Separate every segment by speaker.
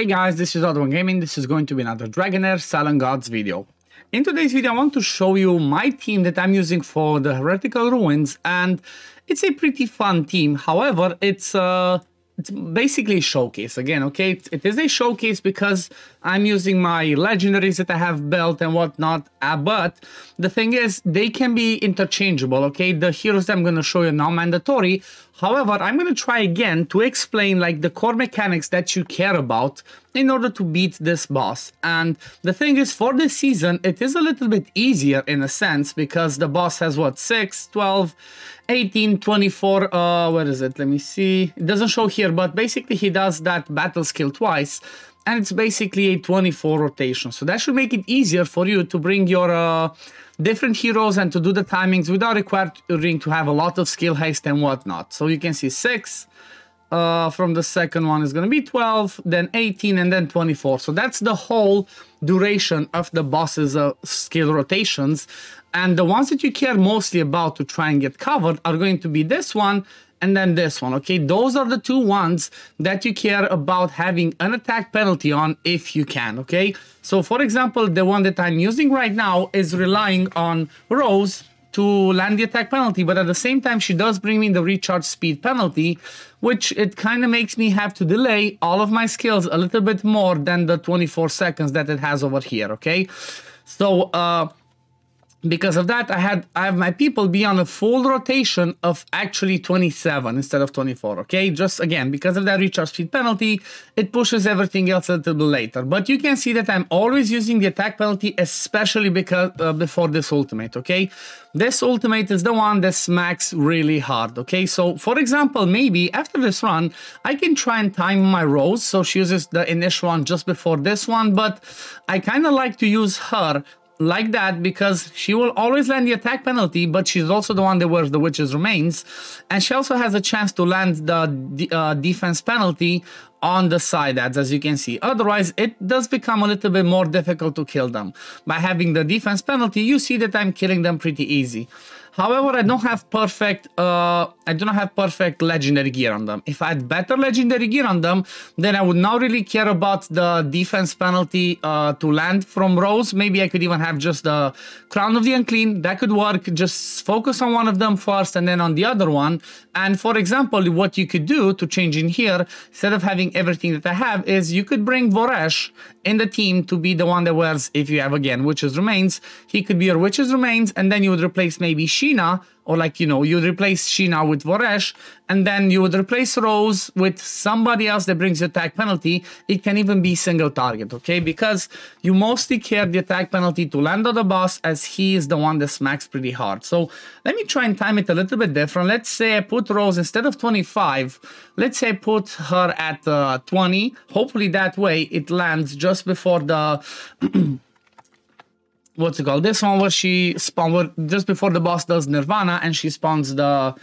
Speaker 1: Hey guys, this is Otto Gaming. This is going to be another Dragonheir SilentGods video. In today's video, I want to show you my team that I'm using for the Heretical ruins, and it's a pretty fun team. However, it's basically a showcase again, okay? It is a showcase because I'm using my legendaries that I have built and whatnot, but the thing is, they can be interchangeable, okay? The heroes that I'm going to show you are not mandatory. However, I'm going to try again to explain like the core mechanics that you care about in order to beat this boss. And the thing is, for this season, it is a little bit easier in a sense because the boss has what, 6, 12, 18, 24, where is it? Let me see. It doesn't show here, but basically he does that battle skill twice. And it's basically a 24 rotation. So that should make it easier for you to bring your different heroes and to do the timings without requiring to have a lot of skill haste and whatnot. So you can see 6. From the second one is going to be 12, then 18, and then 24. So that's the whole duration of the boss's skill rotations. And the ones that you care mostly about to try and get covered are going to be this one and then this one, okay? Those are the two ones that you care about having an attack penalty on if you can, okay? So for example, the one that I'm using right now is relying on Rose to land the attack penalty, but at the same time she does bring me the recharge speed penalty, which it kind of makes me have to delay all of my skills a little bit more than the 24 seconds that it has over here, okay? So because of that, I have my people be on a full rotation of actually 27 instead of 24, okay? Just again, because of that recharge speed penalty, it pushes everything else a little bit later. But you can see that I'm always using the attack penalty, especially because before this ultimate, okay? This ultimate is the one that smacks really hard, okay? So, for example, maybe after this run, I can try and time my Rose, so she uses the initial one just before this one, but I kind of like to use her like that because she will always land the attack penalty, but she's also the one that wears the Witch's Remains, and she also has a chance to land the defense penalty on the side adds, as you can see. Otherwise, it does become a little bit more difficult to kill them. By having the defense penalty, you see that I'm killing them pretty easy. However, I don't have perfect legendary gear on them. If I had better legendary gear on them, then I would not really care about the defense penalty to land from Rose. Maybe I could even have just the Crown of the Unclean. That could work. Just focus on one of them first and then on the other one. And for example, what you could do to change in here, instead of having everything that I have, is you could bring Voresh in the team to be the one that wears, if you have again Witch's Remains, he could be your Witch's Remains, and then you would replace maybe Sheena, or like, you know, you'd replace Sheena with Voresh, and then you would replace Rose with somebody else that brings the attack penalty. It can even be single target, okay? Because you mostly care the attack penalty to land on the boss, as he is the one that smacks pretty hard. So let me try and time it a little bit different. Let's say I put Rose instead of 25. Let's say I put her at 20. Hopefully that way it lands just before the what's it called? This one where she spawns just before the boss does Nirvana and she spawns the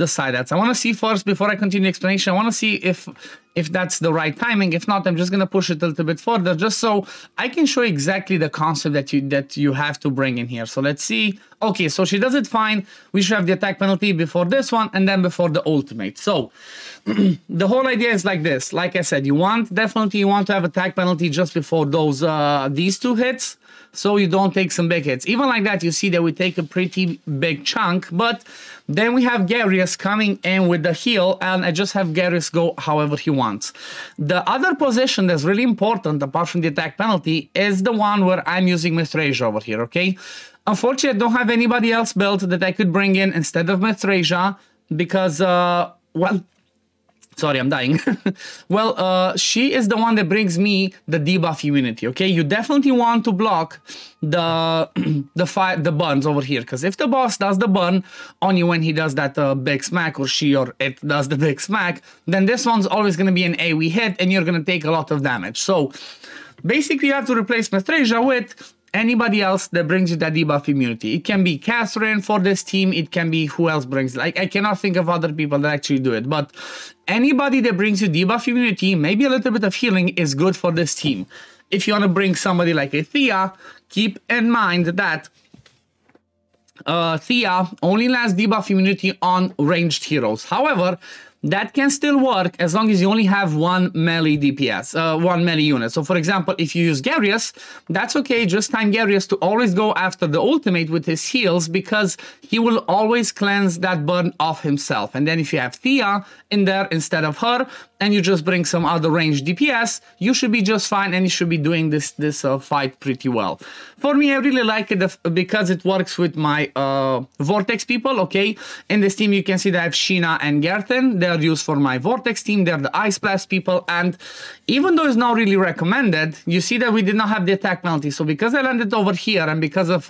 Speaker 1: side adds. I want to see first, before I continue explanation, I want to see if that's the right timing. If not, I'm just going to push it a little bit further just so I can show exactly the concept that you have to bring in here. So let's see. Okay, so she does it fine. We should have the attack penalty before this one and then before the ultimate. So the whole idea is like this. Like I said, you want to have attack penalty just before those these two hits, so you don't take some big hits. Even like that, you see that we take a pretty big chunk, but then we have Garius coming in with the heal, and I just have Garius go however he wants. The other position that's really important, apart from the attack penalty, is the one where I'm using Mithrasia over here, okay? Unfortunately, I don't have anybody else built that I could bring in instead of Mithrasia because, well, sorry, I'm dying. Well, she is the one that brings me the debuff immunity, okay? You definitely want to block the burns over here, because if the boss does the burn on you when he does that big smack, or she or it does the big smack, then this one's always going to be an AoE hit and you're going to take a lot of damage. So basically you have to replace Mithrasia with anybody else that brings you that debuff immunity. It can be Catherine for this team, it can be who else brings, like, I cannot think of other people that actually do it, but anybody that brings you debuff immunity, maybe a little bit of healing, is good for this team. If you want to bring somebody like a Thea, keep in mind that Thea only lands debuff immunity on ranged heroes. However, that can still work as long as you only have one melee DPS, one melee unit. So for example, if you use Garius, that's okay. Just time Garius to always go after the ultimate with his heals, because he will always cleanse that burn off himself. And then if you have Thea in there instead of her, and you just bring some other ranged DPS, you should be just fine, and you should be doing this fight pretty well. For me, I really like it because it works with my Vortex people, okay? In this team, you can see that I have Sheena and Gerthen. They're used for my Vortex team. They're the Ice Blast people, and even though it's not really recommended, you see that we did not have the attack penalty. So because I landed over here, and because of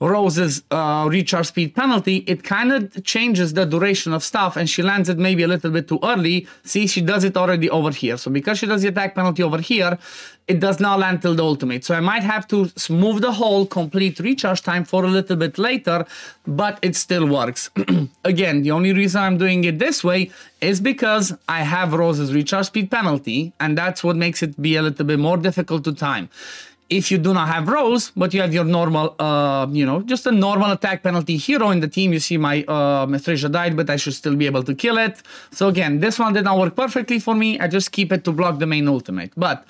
Speaker 1: Rose's recharge speed penalty, it kind of changes the duration of stuff, and she lands it maybe a little bit too early. See, she does it already over here. So because she does the attack penalty over here, it does not land till the ultimate. So I might have to move the whole complete recharge time for a little bit later, but it still works. Again, the only reason I'm doing it this way is because I have Rose's recharge speed penalty, and that's what makes it be a little bit more difficult to time. If you do not have Rose, but you have your normal, you know, just a normal attack penalty hero in the team, you see my Mithrasia died, but I should still be able to kill it. So again, this one did not work perfectly for me. I just keep it to block the main ultimate. But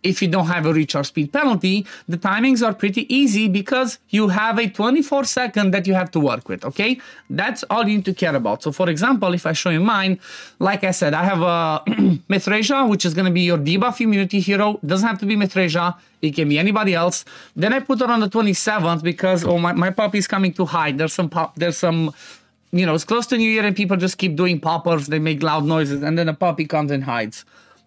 Speaker 1: if you don't have a recharge speed penalty, the timings are pretty easy because you have a 24-second that you have to work with, okay? That's all you need to care about. So for example, if I show you mine, like I said, I have a Mithrasia, which is going to be your debuff immunity hero. It doesn't have to be Mithrasia. It can be anybody else. Then I put her on the 27th because, oh, my puppy's coming to hide. There's some, you know, it's close to New Year and people just keep doing poppers. They make loud noises and then a puppy comes and hides.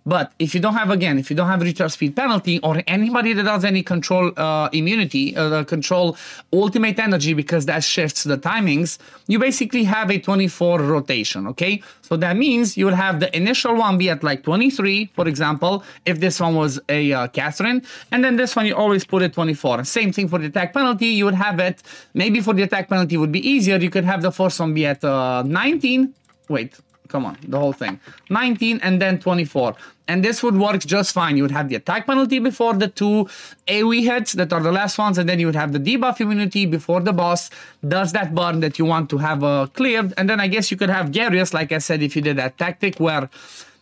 Speaker 1: But if you don't have, again, if you don't have recharge speed penalty or anybody that does any control immunity, control ultimate energy, because that shifts the timings, you basically have a 24 rotation, okay? So that means you would have the initial one be at like 23, for example, if this one was a Catherine, and then this one you always put at 24. Same thing for the attack penalty, you would have it, maybe for the attack penalty would be easier, you could have the first one be at 19, wait, come on, the whole thing, 19 and then 24. And this would work just fine. You would have the attack penalty before the two AoE hits that are the last ones, and then you would have the debuff immunity before the boss does that burn that you want to have cleared. And then I guess you could have Garius, like I said, if you did that tactic where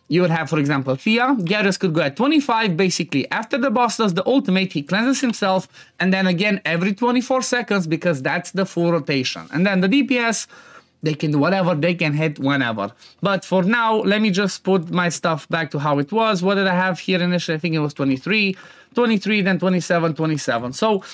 Speaker 1: you would have, for example, Thea. Garius could go at 25, basically. After the boss does the ultimate, he cleanses himself, and then again every 24 seconds, because that's the full rotation. And then the DPS, they can do whatever, they can hit whenever. But for now, let me just put my stuff back to how it was. What did I have here initially? I think it was 23, 23, then 27, 27. So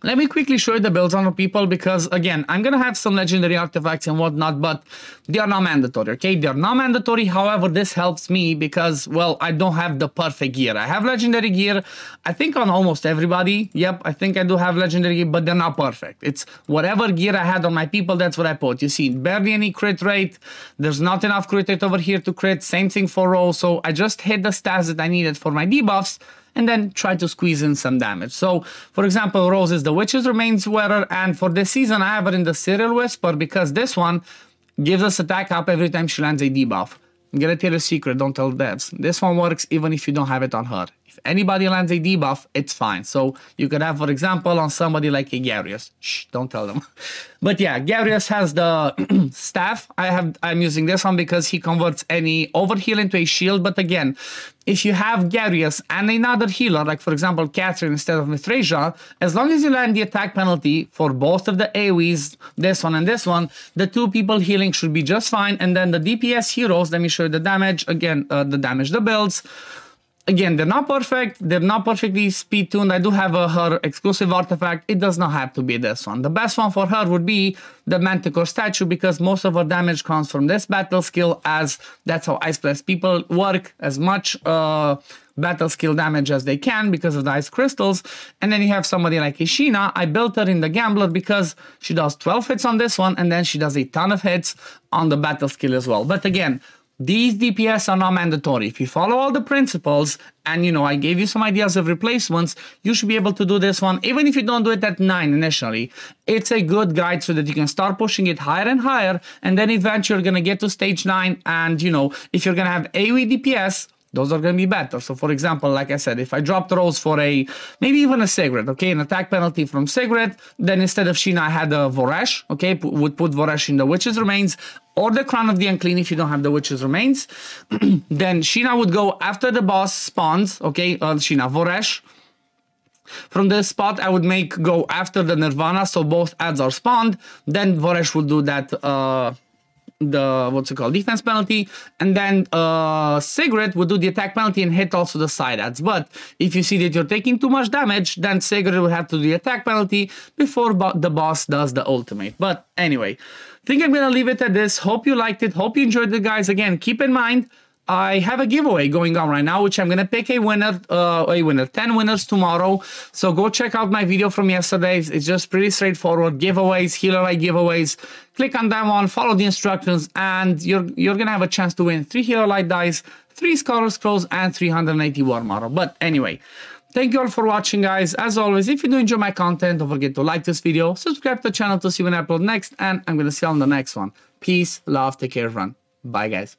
Speaker 1: let me quickly show you the builds on the people, because again, I'm gonna have some legendary artifacts and whatnot, but they are not mandatory, okay? They are not mandatory. However, this helps me because, well, I don't have the perfect gear. I have legendary gear, I think, on almost everybody. Yep, I think I do have legendary gear, but they're not perfect. It's whatever gear I had on my people, that's what I put. You see, barely any crit rate. There's not enough crit rate over here to crit. Same thing for Rose. So I just hit the stats that I needed for my debuffs, and then try to squeeze in some damage. So, for example, Rose is the Witch's Remains wearer, and for this season I have her in the Serial Whisper because this one gives us attack up every time she lands a debuff. I'm gonna tell you a secret, don't tell devs. This one works even if you don't have it on her. If anybody lands a debuff, it's fine. So you could have, for example, on somebody like a Garius. Shh, don't tell them. But yeah, Garius has the staff. I'm using this one because he converts any overheal into a shield. But again, if you have Garius and another healer, like for example Catherine instead of Mithrasia, as long as you land the attack penalty for both of the AoEs, this one and this one, the two people healing should be just fine. And then the DPS heroes, let me show you the damage. Again, the builds. Again, they're not perfect. They're not perfectly speed tuned. I do have her exclusive artifact. It does not have to be this one. The best one for her would be the Manticore statue, because most of her damage comes from this battle skill, as that's how Ice Blast people work, as much battle skill damage as they can because of the ice crystals. And then you have somebody like Ishina. I built her in the Gambler because she does 12 hits on this one, and then she does a ton of hits on the battle skill as well. But again, these DPS are not mandatory. If you follow all the principles, and you know, I gave you some ideas of replacements, you should be able to do this one, even if you don't do it at 9 initially. It's a good guide so that you can start pushing it higher and higher, and then eventually you're gonna get to stage 9, and you know, if you're gonna have AoE DPS, those are going to be better. So for example, like I said, if I dropped Rose for a, maybe even a Sigrid, okay, an attack penalty from Sigrid, then instead of Sheena, I had a Voresh, okay, would put Voresh in the Witch's Remains, or the Crown of the Unclean if you don't have the Witch's Remains. Then Sheena would go after the boss spawns, okay, Sheena, Voresh. From this spot, I would make go after the Nirvana, so both adds are spawned. Then Voresh would do that, defense penalty, and then Sigrid would do the attack penalty and hit also the side adds. But if you see that you're taking too much damage, then Sigrid will have to do the attack penalty before the boss does the ultimate. But anyway, I think I'm gonna leave it at this. Hope you liked it. Hope you enjoyed it, guys. Again, keep in mind, I have a giveaway going on right now, which I'm going to pick a winner, 10 winners tomorrow. So go check out my video from yesterday. It's just pretty straightforward. Giveaways, Healer Light giveaways. Click on that one, follow the instructions, and you're going to have a chance to win 3 Healer Light dice, 3 Scholar Scrolls, and 380 War Model. But anyway, thank you all for watching, guys. As always, if you do enjoy my content, don't forget to like this video, subscribe to the channel to see when I upload next, and I'm going to see you on the next one. Peace, love, take care, everyone. Bye, guys.